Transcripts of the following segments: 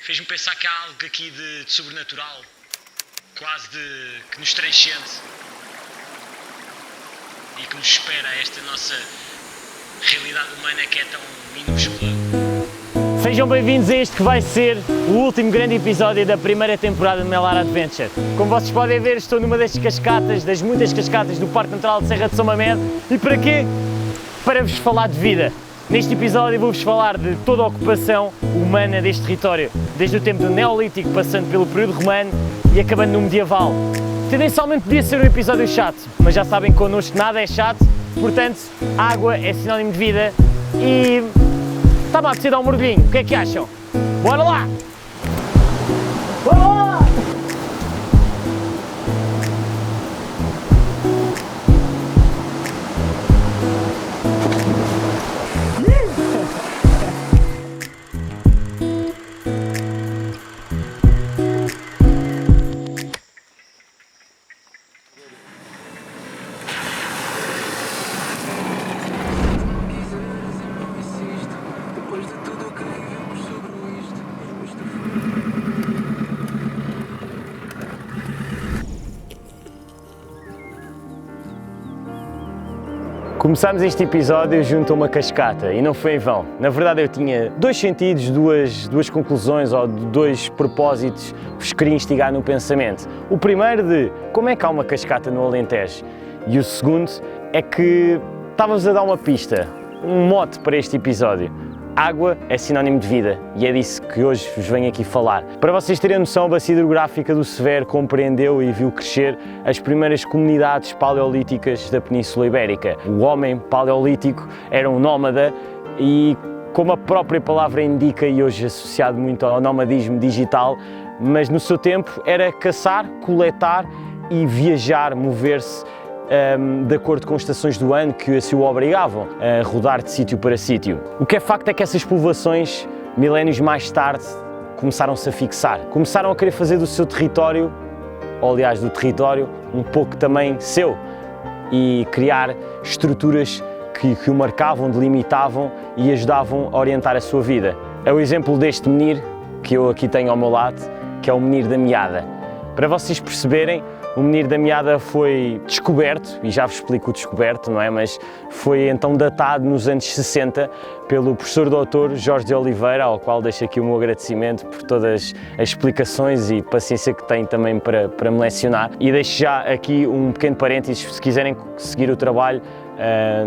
fez-me pensar que há algo aqui de sobrenatural, quase que nos transcende e que nos espera esta nossa realidade humana que é tão minúscula. Sejam bem-vindos a este que vai ser o último grande episódio da primeira temporada de Melar Adventure. Como vocês podem ver, estou numa das cascatas, das muitas cascatas do Parque Natural de Serra de São Mamede. E para quê? Para vos falar de vida. Neste episódio vou-vos falar de toda a ocupação humana deste território, desde o tempo do Neolítico, passando pelo período romano e acabando no medieval. Tendencialmente podia ser um episódio chato, mas já sabem que connosco nada é chato, portanto, água é sinónimo de vida e está-me a apetecer dar um mergulhinho. O que é que acham? Bora lá! Bora lá! Começámos este episódio junto a uma cascata e não foi em vão. Na verdade eu tinha dois sentidos, duas conclusões ou dois propósitos que vos queria instigar no pensamento. O primeiro de como é que há uma cascata no Alentejo e o segundo é que estava-vos a dar uma pista, um mote para este episódio. Água é sinónimo de vida e é disso que hoje vos venho aqui falar. Para vocês terem noção, a bacia hidrográfica do Severo compreendeu e viu crescer as primeiras comunidades paleolíticas da Península Ibérica. O homem paleolítico era um nómada e, como a própria palavra indica e hoje associado muito ao nomadismo digital, mas no seu tempo era caçar, coletar e viajar, mover-se de acordo com as estações do ano que assim o obrigavam a rodar de sítio para sítio. O que é facto é que essas povoações, milénios mais tarde, começaram-se a fixar. Começaram a querer fazer do seu território, ou aliás do território, um pouco também seu, e criar estruturas que o marcavam, delimitavam e ajudavam a orientar a sua vida. É o exemplo deste menir que eu aqui tenho ao meu lado, que é o Menir da Meada. Para vocês perceberem, o Menir da Meada foi descoberto, e já vos explico o descoberto, não é? Mas foi então datado nos anos 60 pelo professor doutor Jorge de Oliveira, ao qual deixo aqui o meu agradecimento por todas as explicações e paciência que tem também para me lecionar. E deixo já aqui um pequeno parênteses, se quiserem seguir o trabalho,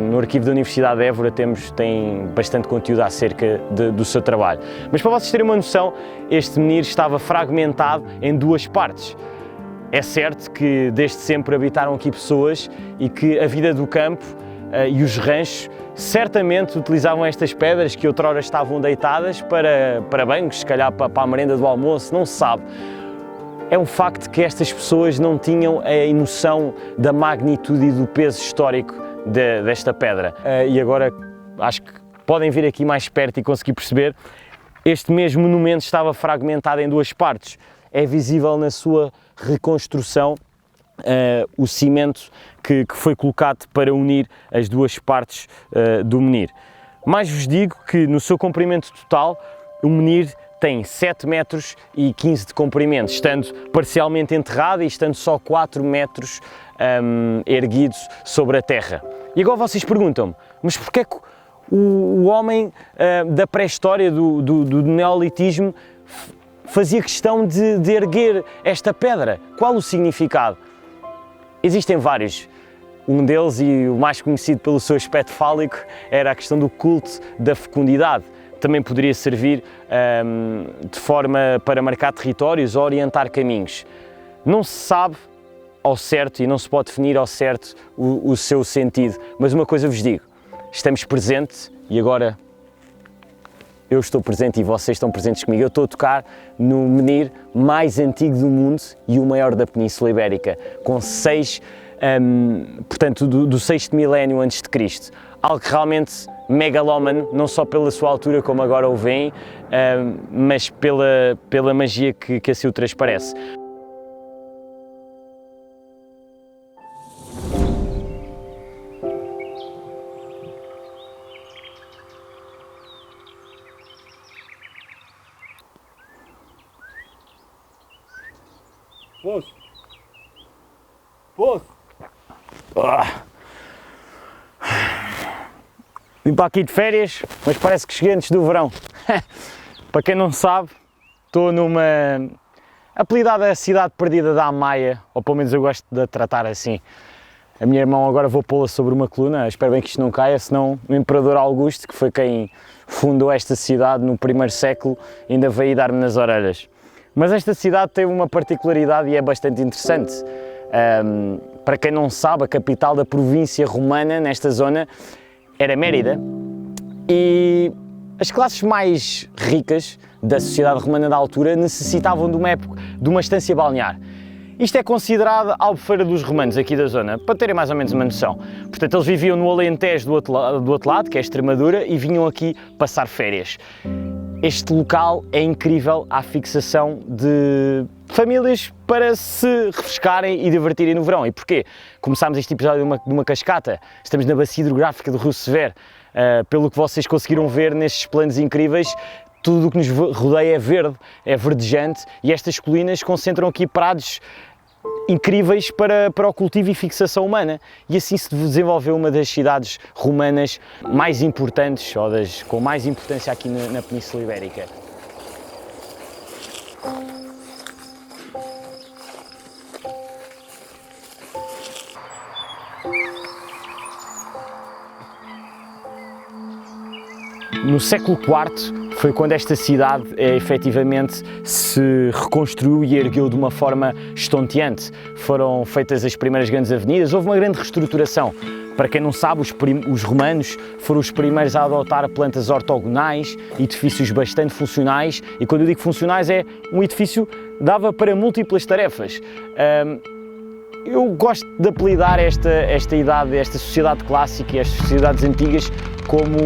no arquivo da Universidade de Évora tem bastante conteúdo acerca do seu trabalho. Mas para vocês terem uma noção, este menir estava fragmentado em duas partes. É certo que desde sempre habitaram aqui pessoas e que a vida do campo e os ranchos certamente utilizavam estas pedras que outrora estavam deitadas para bancos, se calhar para a merenda do almoço, não se sabe. É um facto que estas pessoas não tinham a noção da magnitude e do peso histórico desta pedra. E agora acho que podem vir aqui mais perto e conseguir perceber, este mesmo monumento estava fragmentado em duas partes. É visível na sua reconstrução o cimento que foi colocado para unir as duas partes do menir. Mais vos digo que no seu comprimento total o menir tem 7 metros e 15 de comprimento, estando parcialmente enterrado e estando só 4 metros erguidos sobre a terra. E agora vocês perguntam-me, mas porquê que o homem da pré-história do neolitismo fazia questão de erguer esta pedra? Qual o significado? Existem vários. Um deles, e o mais conhecido pelo seu aspecto fálico, era a questão do culto da fecundidade. Também poderia servir de forma para marcar territórios ou orientar caminhos. Não se sabe ao certo e não se pode definir ao certo o seu sentido, mas uma coisa vos digo, estamos presentes e agora eu estou presente e vocês estão presentes comigo. Eu estou a tocar no menir mais antigo do mundo e o maior da Península Ibérica, com 6, portanto, do 6º milénio antes de Cristo. Algo realmente megalómano, não só pela sua altura, como agora o veem, mas pela magia que assim o transparece. Poço. Poço. Vim para aqui de férias, mas parece que cheguei antes do verão. Para quem não sabe, estou numa apelidada a cidade perdida da Amaia, ou pelo menos eu gosto de a tratar assim. A minha irmã agora vou pô-la sobre uma coluna, espero bem que isto não caia, senão o Imperador Augusto, que foi quem fundou esta cidade no primeiro século, ainda veio dar-me nas orelhas. Mas esta cidade tem uma particularidade e é bastante interessante. Para quem não sabe, a capital da província romana nesta zona era Mérida, e as classes mais ricas da sociedade romana da altura necessitavam de uma estância balnear. Isto é considerado a Albufeira dos romanos aqui da zona, para terem mais ou menos uma noção. Portanto, eles viviam no Alentejo do outro lado, que é Extremadura, e vinham aqui passar férias. Este local é incrível à fixação de famílias para se refrescarem e divertirem no verão. E porquê? Começámos este episódio de uma cascata, estamos na bacia hidrográfica do Rio Severo. Pelo que vocês conseguiram ver nestes planos incríveis, tudo o que nos rodeia é verdejante, e estas colinas concentram aqui prados incríveis para o cultivo e fixação humana, e assim se desenvolveu uma das cidades romanas mais importantes, ou com mais importância aqui na Península Ibérica. No século IV foi quando esta cidade efetivamente se reconstruiu e ergueu de uma forma estonteante. Foram feitas as primeiras grandes avenidas, houve uma grande reestruturação. Para quem não sabe, os romanos foram os primeiros a adotar plantas ortogonais, edifícios bastante funcionais, e quando eu digo funcionais é um edifício que dava para múltiplas tarefas. Eu gosto de apelidar esta idade, esta sociedade clássica e estas sociedades antigas como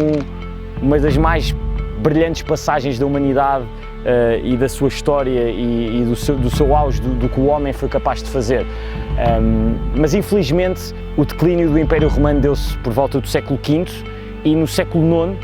uma das mais brilhantes passagens da humanidade e da sua história e do seu auge, do que o homem foi capaz de fazer. Mas infelizmente o declínio do Império Romano deu-se por volta do século V, e no século IX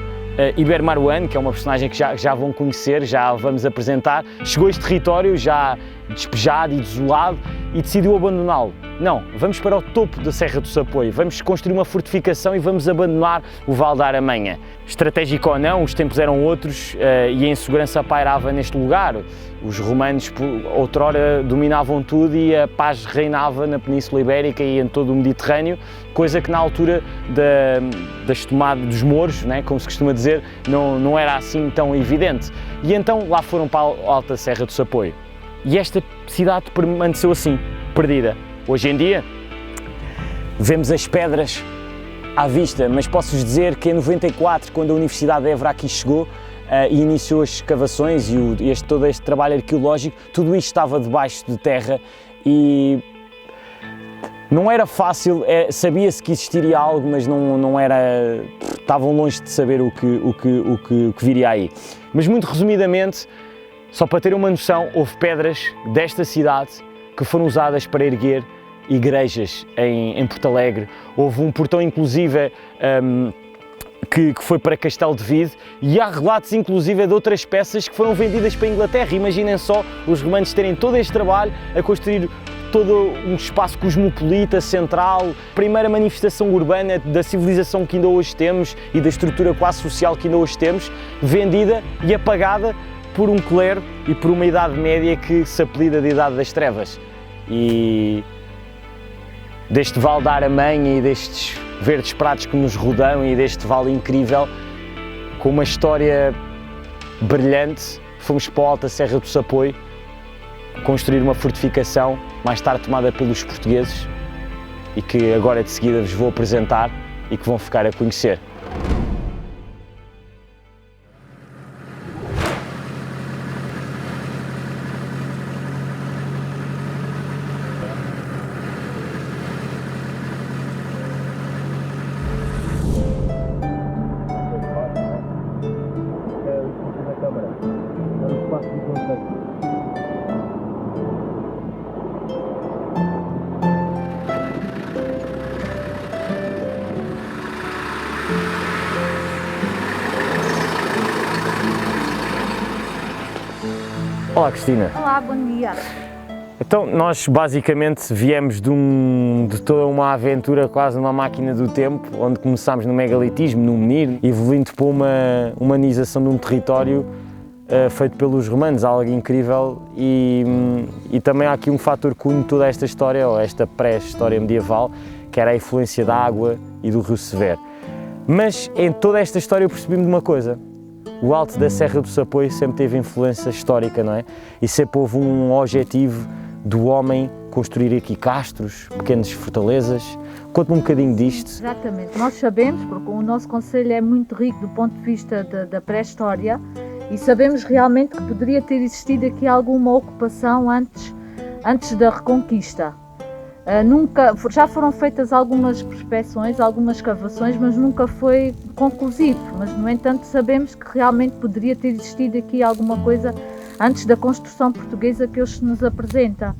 Iber Maruan, que é uma personagem que já vão conhecer, já vamos apresentar, chegou a este território já despejado e desolado e decidiu abandoná-lo. Não, vamos para o topo da Serra do Sapoio, vamos construir uma fortificação e vamos abandonar o Val da Aramanha. Estratégico ou não, os tempos eram outros e a insegurança pairava neste lugar. Os romanos outrora dominavam tudo e a paz reinava na Península Ibérica e em todo o Mediterrâneo, coisa que na altura das tomadas dos mouros, né, como se costuma dizer, não era assim tão evidente. E então lá foram para a Alta Serra do Sapoio. E esta cidade permaneceu assim, perdida. Hoje em dia vemos as pedras à vista, mas posso-vos dizer que em 94, quando a Universidade de Évora aqui chegou e iniciou as escavações e todo este trabalho arqueológico, tudo isto estava debaixo de terra e não era fácil, sabia-se que existiria algo, mas não era, estavam longe de saber o que viria aí. Mas muito resumidamente, só para ter uma noção, houve pedras desta cidade que foram usadas para erguer igrejas em Porto Alegre. Houve um portão inclusive que foi para Castelo de Vide, e há relatos inclusive de outras peças que foram vendidas para a Inglaterra. Imaginem só os romanos terem todo este trabalho a construir todo um espaço cosmopolita, central, primeira manifestação urbana da civilização que ainda hoje temos e da estrutura quase social que ainda hoje temos, vendida e apagada por um clero e por uma Idade Média que se apelida de Idade das Trevas. E deste Val da Aramanha e destes verdes prados que nos rodeiam e deste vale incrível, com uma história brilhante, fomos para a Alta Serra do Sapoio construir uma fortificação, mais tarde tomada pelos portugueses, e que agora de seguida vos vou apresentar e que vão ficar a conhecer. Olá, Cristina. Olá, bom dia. Então, nós basicamente viemos de toda uma aventura, quase numa máquina do tempo, onde começámos no megalitismo, no menir, evoluindo para uma humanização de um território feito pelos romanos, algo incrível, e também há aqui um fator que une toda esta história, ou esta pré-história medieval, que era a influência da água e do rio Severo. Mas em toda esta história eu percebi-me de uma coisa: o alto da Serra do Sapoio sempre teve influência histórica, não é? E sempre houve um objetivo do homem construir aqui castros, pequenas fortalezas. Conta-me um bocadinho disto. Exatamente, nós sabemos, porque o nosso concelho é muito rico do ponto de vista da pré-história, e sabemos realmente que poderia ter existido aqui alguma ocupação antes da Reconquista. Já foram feitas algumas prospeções, algumas escavações, mas nunca foi conclusivo. Mas, no entanto, sabemos que realmente poderia ter existido aqui alguma coisa antes da construção portuguesa que hoje nos apresenta.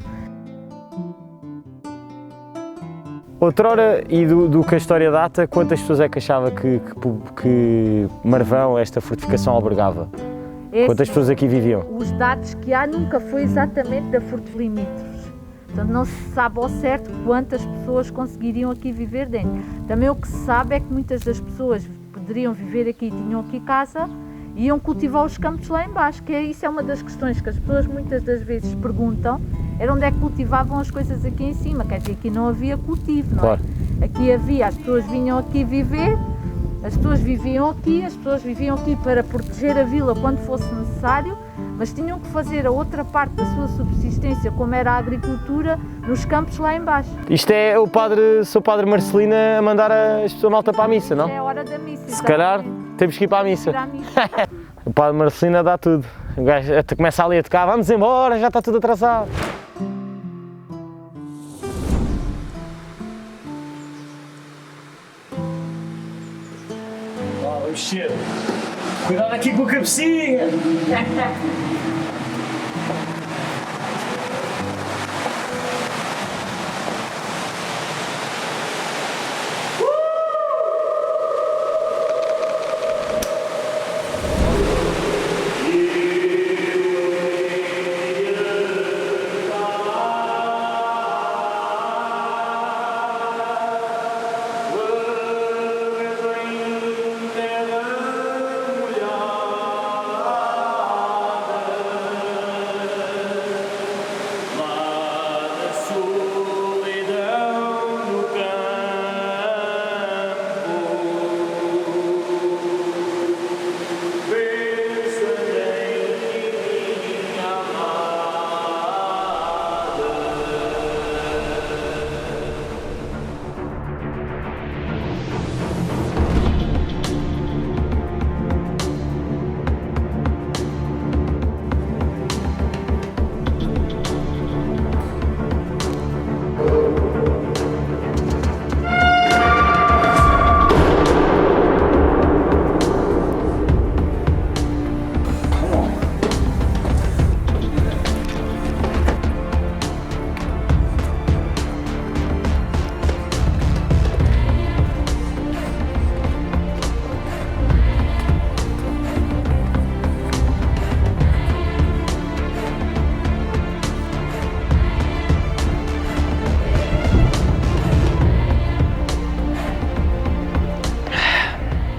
Outrora, e do que a história data, quantas pessoas é que achava que Marvão, esta fortificação, albergava? Quantas pessoas aqui viviam? Os dados que há nunca foi exatamente da Fortes Limítrofes. Portanto, não se sabe ao certo quantas pessoas conseguiriam aqui viver dentro. Também o que se sabe é que muitas das pessoas poderiam viver aqui, tinham aqui casa, e iam cultivar os campos lá embaixo, que isso é uma das questões que as pessoas muitas das vezes perguntam, era onde é que cultivavam as coisas aqui em cima, quer dizer, aqui não havia cultivo, não é? Claro. Aqui havia, as pessoas vinham aqui viver, as pessoas viviam aqui para proteger a vila quando fosse necessário, mas tinham que fazer a outra parte da sua subsistência, como era a agricultura, nos campos lá embaixo. Isto é o Sr. Padre Marcelino a mandar a malta para a missa, não? É a hora da missa. Se calhar temos que ir para a missa. O Padre Marcelino dá tudo. O gajo começa ali a tocar, vamos embora, já está tudo atrasado. Cheiro. Cuidado aqui com a cabecinha!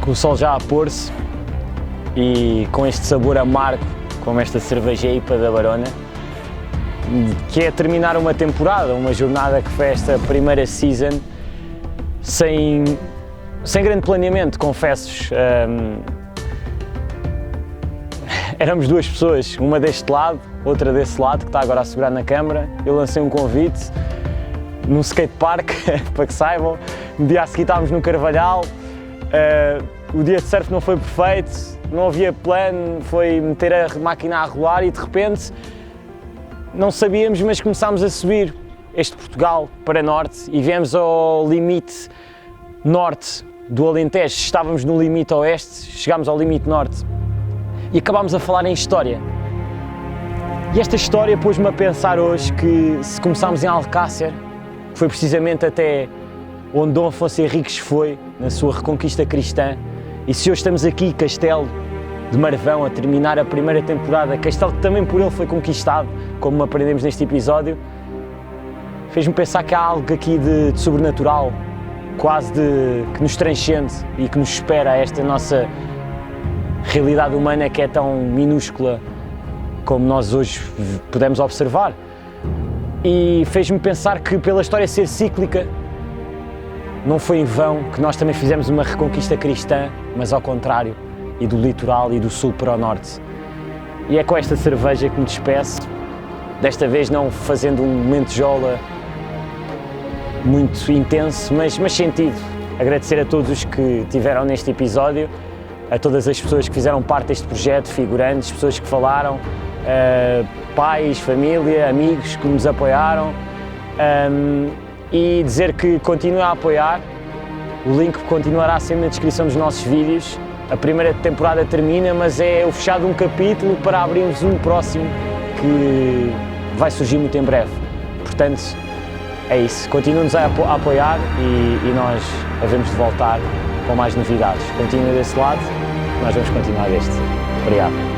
Com o sol já a pôr-se e com este sabor amargo, como esta cerveja IPA da Barona, que é terminar uma temporada, uma jornada que foi esta primeira season, sem grande planeamento, confesso-vos. Éramos duas pessoas, uma deste lado, outra desse lado, que está agora a segurar na câmara. Eu lancei um convite num skatepark, para que saibam. No dia a seguir estávamos no Carvalhal. O dia de surf não foi perfeito, não havia plano, foi meter a máquina a rolar e de repente, não sabíamos, mas começámos a subir este Portugal para norte e viemos ao limite norte do Alentejo. Estávamos no limite oeste, chegámos ao limite norte e acabámos a falar em história. E esta história pôs-me a pensar hoje que se começámos em Alcácer, que foi precisamente até onde Dom Afonso Henriques foi na sua reconquista cristã, e se hoje estamos aqui, Castelo, de Marvão a terminar a primeira temporada, Castelo que também por ele foi conquistado, como aprendemos neste episódio, fez-me pensar que há algo aqui de sobrenatural, quase que nos transcende e que nos espera a esta nossa realidade humana que é tão minúscula como nós hoje podemos observar. E fez-me pensar que pela história ser cíclica, não foi em vão que nós também fizemos uma reconquista cristã, mas ao contrário, e do litoral e do sul para o norte. E é com esta cerveja que me despeço, desta vez não fazendo um momento jola muito intenso, mas sentido. Agradecer a todos os que tiveram neste episódio, a todas as pessoas que fizeram parte deste projeto, figurantes, pessoas que falaram, pais, família, amigos que nos apoiaram, e dizer que continuem a apoiar. O link continuará sempre na descrição dos nossos vídeos. A primeira temporada termina, mas é o fechado de um capítulo para abrirmos um próximo que vai surgir muito em breve. Portanto, é isso. Continuem-nos a apoiar e nós havemos de voltar com mais novidades. Continuem desse lado, nós vamos continuar deste. Obrigado.